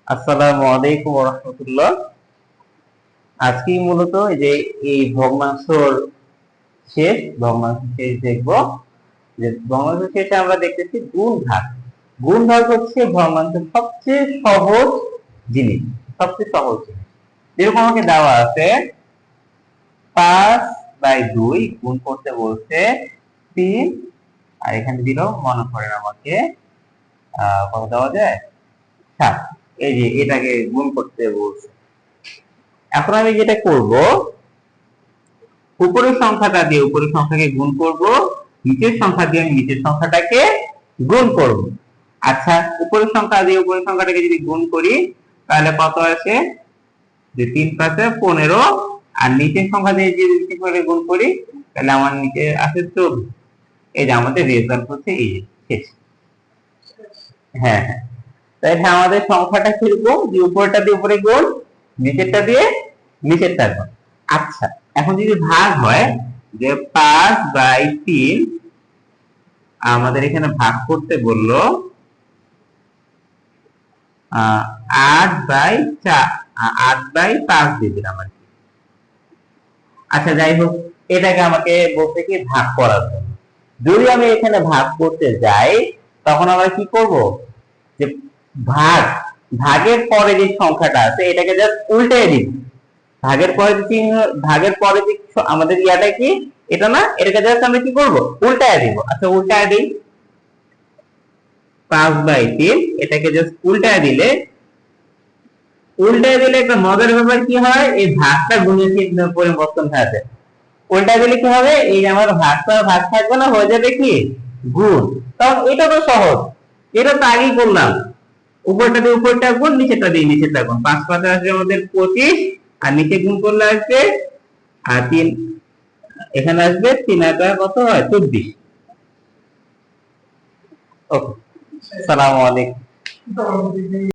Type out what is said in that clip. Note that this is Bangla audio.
আসসালামু আলাইকুম ওয়া রাহমাতুল্লাহ। আজকে মূলত এই ভগ্নাংশ শেষ দেখব। যে ভগ্নাংশ শেষে আমরা দেখতেছি গুণ ভাগ। গুণ ভাগ হচ্ছে ভগ্নাংশের সবচেয়ে সহজ জিনিস। যেরকম আমাকে দেওয়া আছে 5/2 গুণ করতে বলছে 3, আর এখানে দিল মনে করেন আমাকে কত দেওয়া যায় 7। এই যে এটাকে গুণ করতে বলছে। এখন আমি যেটা করব, উপরের সংখ্যাটা দিয়ে উপরের সংখ্যাকে গুণ করব, নিচের সংখ্যা দিয়ে আমি নিচের সংখ্যাটাকে গুণ করব। আচ্ছা, উপরের সংখ্যা দিয়ে উপরের সংখ্যাটাকে যদি গুণ করি তাহলে কত আসে? যে 3 × 5 = 15, আর নিচের সংখ্যা দিয়ে যদি নিচের সংখ্যাকে গুণ করি তাহলে আমার নিচে আসে 14। এই যে আমাদের রেজাল্ট হচ্ছে এই শেষ। হ্যাঁ হ্যাঁ, তাই আমাদের সংখ্যাটা কিরকম? যে উপরেরটা দিয়ে উপরে গুণ, নিচেরটা দিয়ে নিচেরটা গুণ। আচ্ছা, এখন যদি ভাগ হয় যে 5/3, আমাদের এখানে ভাগ করতে বললো 8/4, 8/5 দিয়ে দিলাম আর কি। আচ্ছা, যাই হোক, এটাকে আমাকে বলতে কি ভাগ করার জন্য। যদি আমি এখানে ভাগ করতে যাই তখন আমরা কি করব? যে ভাগের পরে যে সংখ্যাটা আছে এটাকে জাস্ট উল্টে দিব। ভাগের পরে যে আমাদের ইয়াটা কি, এটা না, এটাকে জাস্ট আমরা কি করব? উল্টায় দিব। আচ্ছা, উল্টায় দিই। 5/3 এটাকে জাস্ট উল্টায় দিলে একটা মজার ব্যাপার কি হয়, এই ভাগটা গুণের চিহ্ন পরিবর্তন হয়ে যায়। উল্টায় দিলে কি হবে? এই যে আমার ভাগ থাকবে না, হয়ে যাবে কি গুণ। তখন এটা তো সহজ, এটা তো আগেই করলাম। উপরটা দিয়ে উপরটা গুণ, নিচেরটা দিয়ে নিচেরটা গুণ। 5 × 5 আসবে আমাদের 25, আর নিচে গুণ করলে আসবে আর 3, এখানে আসবে 3 × 8 কত হয়? 24। ওকে, আসসালামু আলাইকুম।